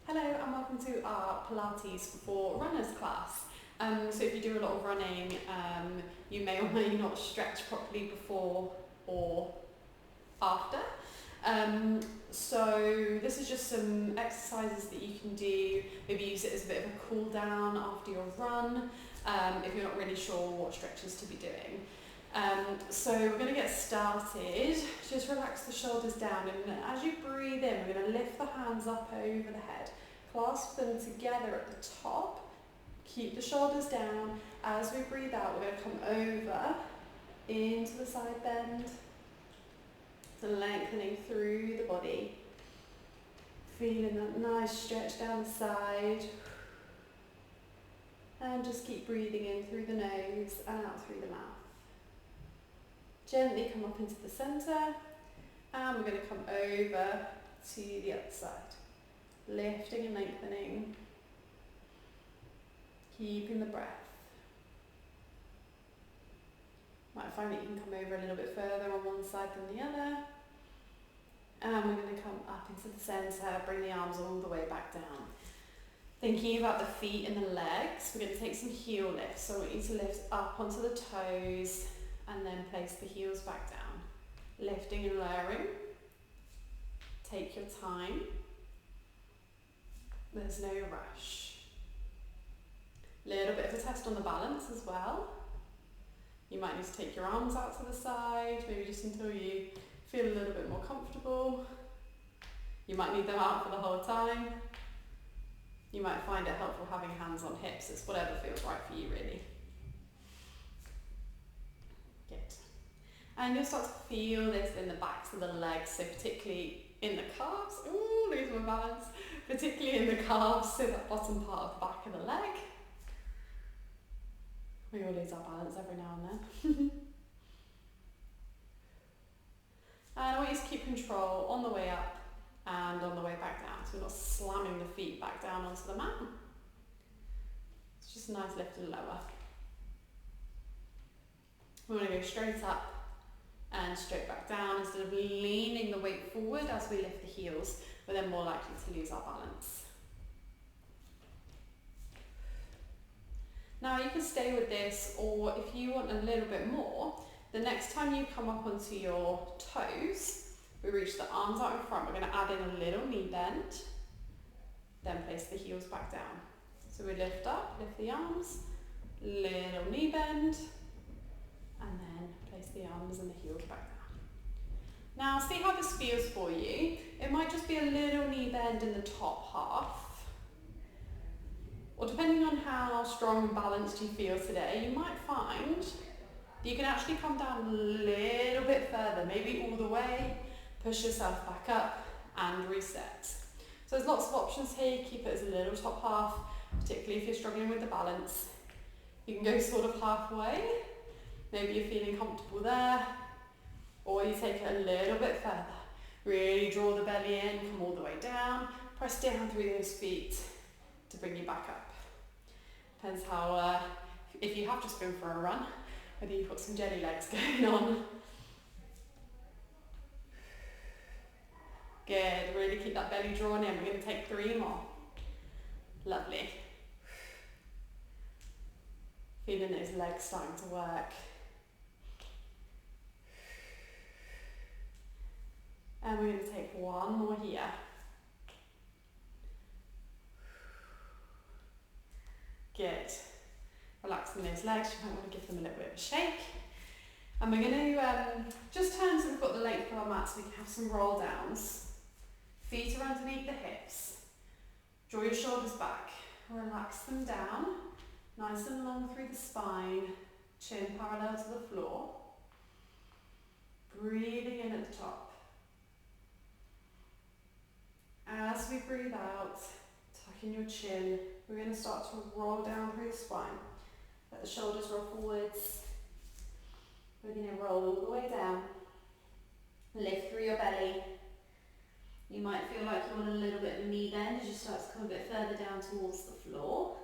Hello and welcome to our Pilates for Runners class. So if you do a lot of running, you may or may not stretch properly before or after. So this is just some exercises that you can do. Maybe use it as a bit of a cool down after your run, if you're not really sure what stretches to be doing. So we're going to get started. Just relax the shoulders down, and as you breathe in, we're going to lift the hands up over the head, clasp them together at the top, keep the shoulders down. As we breathe out, we're going to come over into the side bend, so lengthening through the body, feeling that nice stretch down the side, and just keep breathing in through the nose and out through the mouth. Gently come up into the centre, and we're going to come over to the other side, lifting and lengthening, keeping the breath. Might find that you can come over a little bit further on one side than the other, and we're going to come up into the centre, bring the arms all the way back down. Thinking about the feet and the legs, we're going to take some heel lifts, so I want you to lift up onto the toes, and then place the heels back down. Lifting and lowering. Take your time. There's no rush. Little bit of a test on the balance as well. You might need to take your arms out to the side, maybe just until you feel a little bit more comfortable. You might need them out for the whole time. You might find it helpful having hands on hips. It's whatever feels right for you, really. And you'll start to feel this in the backs of the legs, so particularly in the calves. Ooh, lose my balance. Particularly in the calves, so that bottom part of the back of the leg. We all lose our balance every now and then. And I want you to keep control on the way up and on the way back down, so we're not slamming the feet back down onto the mat. It's just a nice lift and lower. We want to go straight up and straight back down. Instead of leaning the weight forward as we lift the heels, we're then more likely to lose our balance. Now you can stay with this, or if you want a little bit more, the next time you come up onto your toes, we reach the arms out in front, we're going to add in a little knee bend, then place the heels back down. So we lift up, lift the arms, little knee bend, and then place the arms and the heels back down. Now see how this feels for you. It might just be a little knee bend in the top half, or depending on how strong and balanced you feel today, you might find that you can actually come down a little bit further, maybe all the way, push yourself back up and reset. So there's lots of options here. Keep it as a little top half, particularly if you're struggling with the balance. You can go sort of halfway. Maybe you're feeling comfortable there, or you take it a little bit further. Really draw the belly in, come all the way down, press down through those feet to bring you back up. Depends how, if you have just been for a run, whether you've got some jelly legs going on. Good, really keep that belly drawn in. We're going to take 3 more. Lovely. Feeling those legs starting to work. And we're going to take 1 more here. Good. Relaxing those legs, you might want to give them a little bit of a shake. And we're going to just turn so we've got the length of our mat so we can have some roll downs. Feet are underneath the hips. Draw your shoulders back. Relax them down. Nice and long through the spine. Chin parallel to the floor. Breathing in at the top. As we breathe out, tuck in your chin, we're going to start to roll down through the spine. Let the shoulders roll forwards. We're going to roll all the way down. Lift through your belly. You might feel like you want a little bit of knee bend as you start to come a bit further down towards the floor.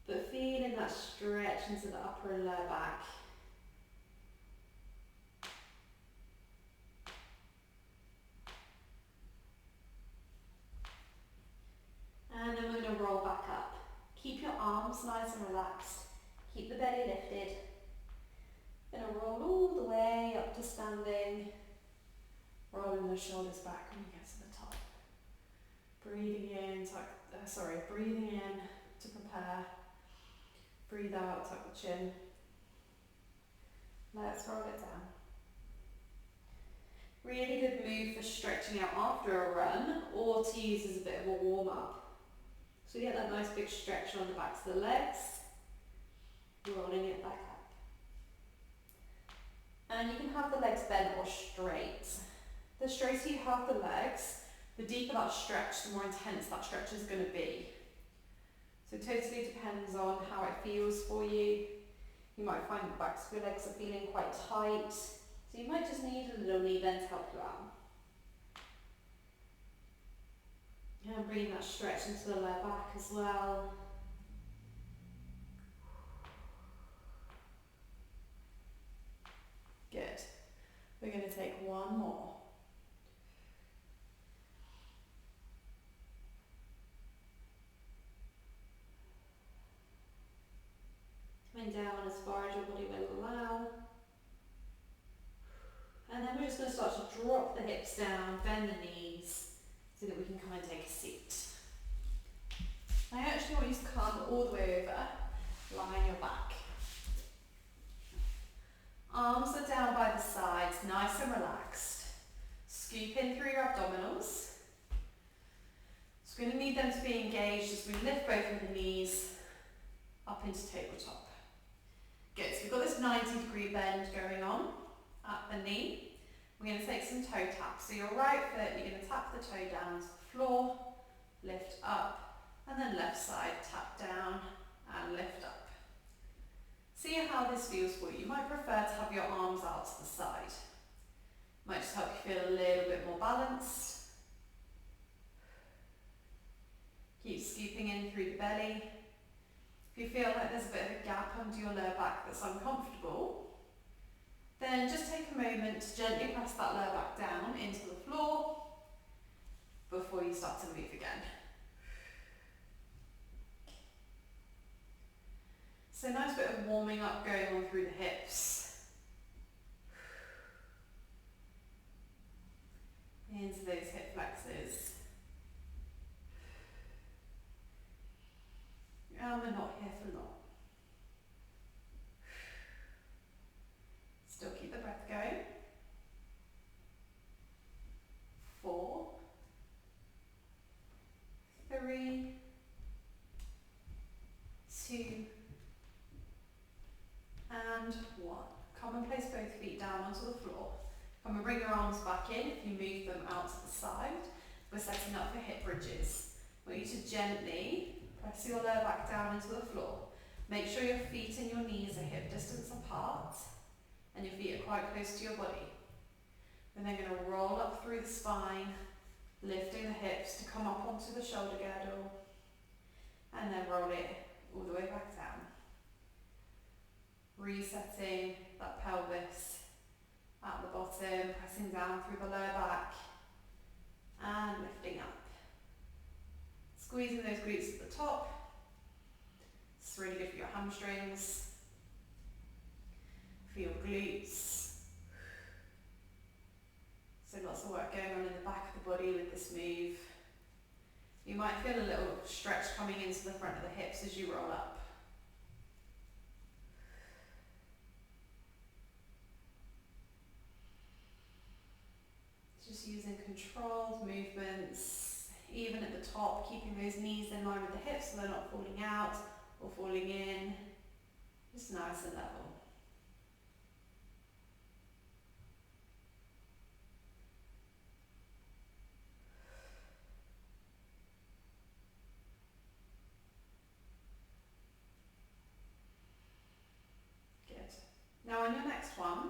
But feeling that stretch into the upper and lower back. arms nice and relaxed. Keep the belly lifted. Gonna roll all the way up to standing. Rolling the shoulders back when you get to the top. Breathing in, breathing in to prepare. Breathe out, tuck the chin. Let's roll it down. Really good move for stretching out after a run, or to use as a bit of a warm up. So you get that nice big stretch on the backs of the legs, rolling it back up. And you can have the legs bent or straight. The straighter you have the legs, the deeper that stretch, the more intense that stretch is going to be. So it totally depends on how it feels for you. You might find the backs of your legs are feeling quite tight, so you might just need a little knee bend to help you out. And bring that stretch into the lower back as well. Good. We're going to take one more. Coming down as far as your body will allow. And then we're just going to start to drop the hips down, bend the knees, so that we can come and take a seat. I actually want you to come all the way over, lie on your back. Arms are down by the sides, nice and relaxed. Scoop in through your abdominals. So we're going to need them to be engaged as we lift both of the knees up into tabletop. Good, so we've got this 90-degree bend going on at the knee. We're going to take some toe taps. So your right foot, you're going to tap the toe down to the floor, lift up, and then left side, tap down and lift up. See how this feels for you. You might prefer to have your arms out to the side. Might just help you feel a little bit more balanced. Keep scooping in through the belly. If you feel like there's a bit of a gap under your lower back that's uncomfortable, then just take a moment to gently press that lower back down into the floor before you start to move again. So a nice bit of warming up going on through the hips. Into those hip flexors. And we're not here for long. Still keep the breath going. 4, 3, 2, and 1. Come and place both feet down onto the floor. Come and bring your arms back in. If you move them out to the side, we're setting up for hip bridges. I want you to gently press your lower back down into the floor. Make sure your feet and your knees are hip distance apart and your feet are quite close to your body. We're then going to roll up through the spine, lifting the hips to come up onto the shoulder girdle, and then roll it all the way back down. Resetting that pelvis at the bottom, pressing down through the lower back, and lifting up. Squeezing those glutes at the top. It's really good for your hamstrings, for your glutes. So lots of work going on in the back of the body with this move. You might feel a little stretch coming into the front of the hips as you roll up. Just using controlled movements, even at the top, keeping those knees in line with the hips so they're not falling out or falling in. Just nice and level. Good. Now on your next one,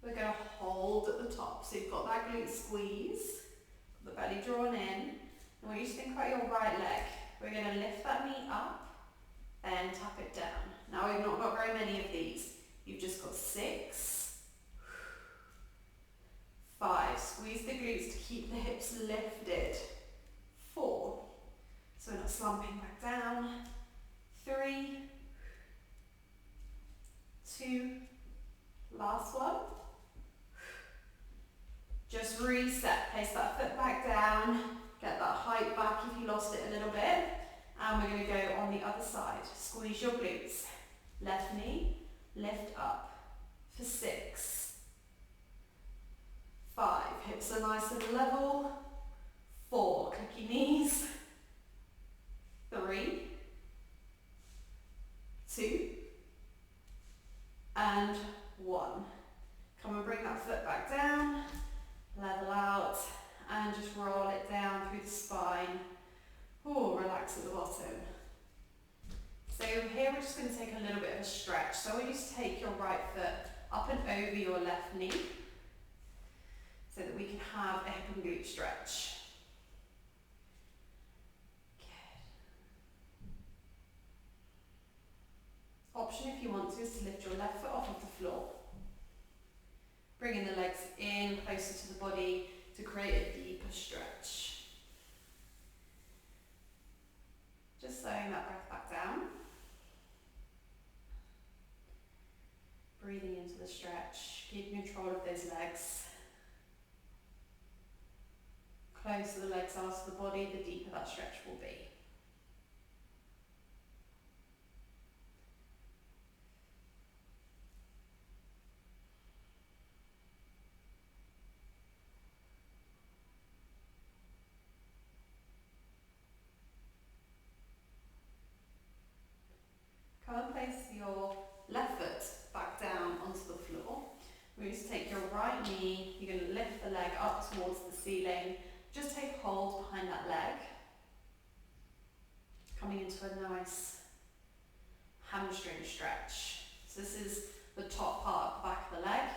we're going to hold at the top. So you've got that glute squeeze, the belly drawn in. I want you to think about your right leg. We're going to lift that knee up and tap it down. Now we've not got very many of these. You've just got 6, 5. Squeeze the glutes to keep the hips lifted. 4. So we're not slumping back down. down, get that height back if you lost it a little bit. And we're going to go on the other side. Squeeze your glutes. Left knee, lift up for 6, 5, hips are nice and level. 4, click your knees. 3, 2, and 1. Come and bring that foot back down, level out, and just roll it down through the spine. Oh, relax at the bottom. So here we're just going to take a little bit of a stretch. So I want you to take your right foot up and over your left knee so that we can have a hip and glute stretch. Good. Option if you want to is to lift your left foot off of the floor. Bringing the legs in closer to the body to create a deeper stretch. Just slowing that breath back down. Breathing into the stretch, keeping control of those legs. Closer the legs are to the body, the deeper that stretch will be. Come and place your left foot back down onto the floor. We're going to take your right knee, you're going to lift the leg up towards the ceiling. Just take hold behind that leg. Coming into a nice hamstring stretch. So this is the top part of the back of the leg.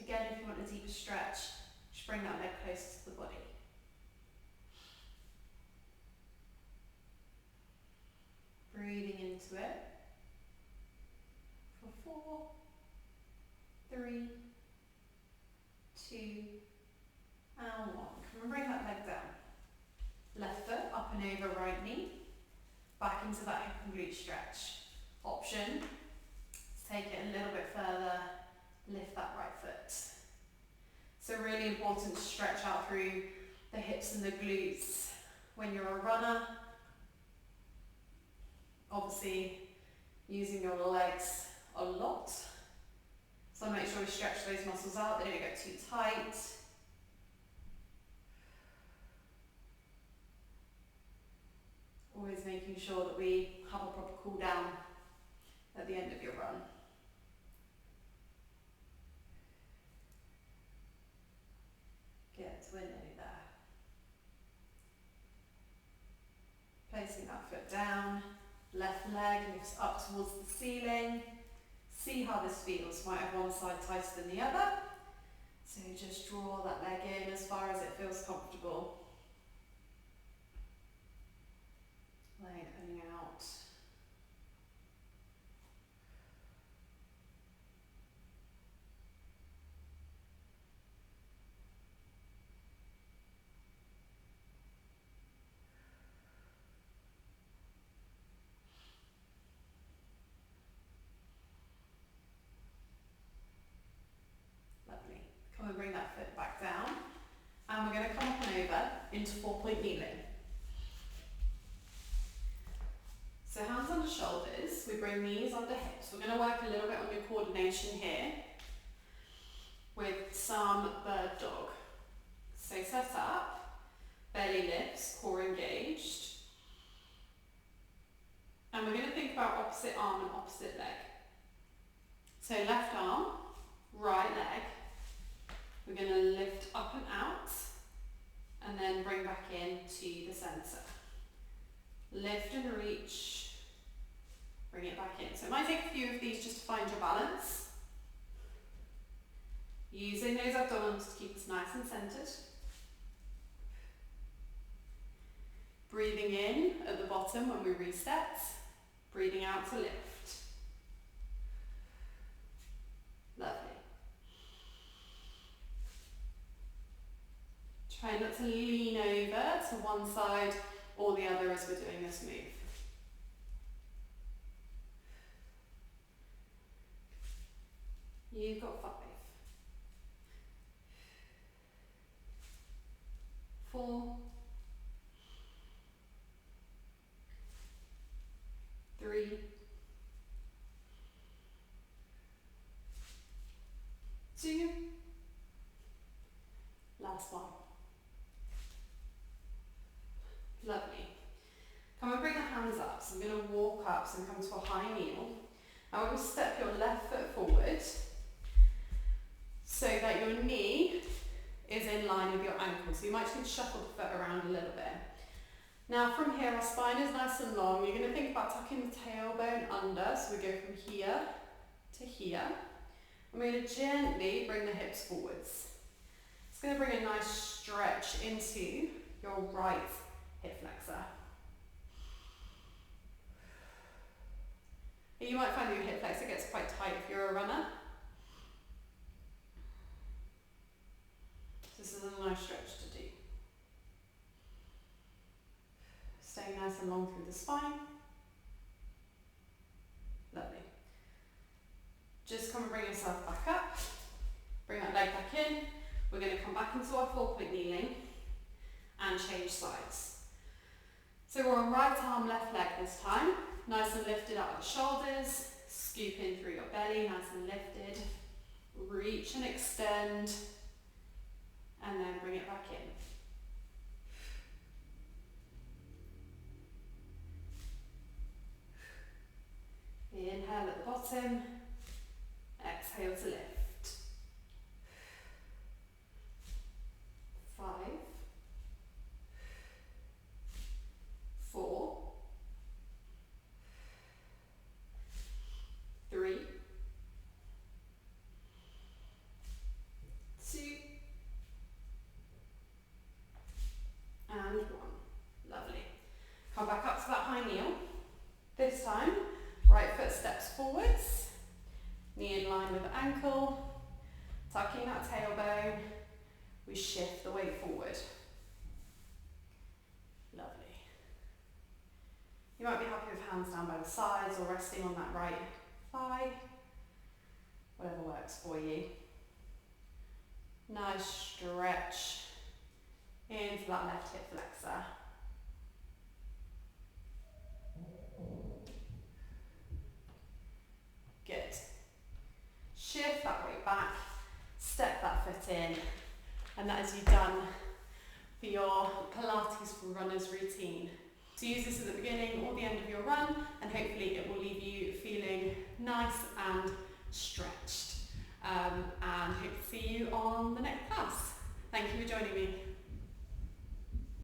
Again, if you want a deeper stretch, just bring that leg closer to the body. Breathing into it for 4, 3, 2, and 1. Come and bring that leg down. Left foot up and over right knee. Back into that hip and glute stretch. Option, let's take it a little bit further. Lift that right foot. So really important to stretch out through the hips and the glutes when you're a runner. Obviously using your legs a lot. So make sure we stretch those muscles out, they don't get too tight. Always making sure that we have a proper cool down at the end of your run. We're nearly there. Placing that foot down, left leg lifts up towards the ceiling. See how this feels. Might have one side tighter than the other. So just draw that leg in as far as it feels comfortable. Lengthening out. Come and bring that foot back down. And we're going to come up and over into 4-point kneeling. So hands under shoulders, we bring knees under hips. We're going to work a little bit on your coordination here with some bird dog. So set up, belly lifts, core engaged. And we're going to think about opposite arm and opposite leg. So left arm, right leg. We're going to lift up and out, and then bring back in to the centre. Lift and reach, bring it back in. So it might take a few of these just to find your balance. Using those abdominals to keep us nice and centred. Breathing in at the bottom when we reset, breathing out to lift. Try not to lean over to one side or the other as we're doing this move. You've got 5, 4, 3, 2, last one. Lovely. Come and bring the hands up. So I'm going to walk up, so come to a high kneel. I want to step your left foot forward so that your knee is in line with your ankle. So you might just need to shuffle the foot around a little bit. Now from here, our spine is nice and long. You're going to think about tucking the tailbone under. So we go from here to here. I'm going to gently bring the hips forwards. It's going to bring a nice stretch into your right hip flexor. You might find that your hip flexor gets quite tight if you're a runner. This is a nice stretch to do. Staying nice and long through the spine. Lovely. Just come and bring yourself back up. Bring that leg back in. We're going to come back into our 4-point kneeling and change sides. So we're on right arm, left leg this time. Nice and lifted up the shoulders. Scoop in through your belly, nice and lifted. Reach and extend. And then bring it back in. Inhale at the bottom. Exhale to lift. 5, 4, 3, 2, and 1. Lovely. Come back up to that high kneel. This time, right foot steps forwards, knee in line with the ankle, tucking that tailbone, we shift the weight forward. Lovely. You might be happy with hands down by the sides or resting on that right thigh, whatever works for you. Nice stretch into that left hip flexor. Good. Shift that weight back, step that foot in, and that is you done for your Pilates for runners routine. So use this at the beginning or the end of your run, and hopefully it will leave you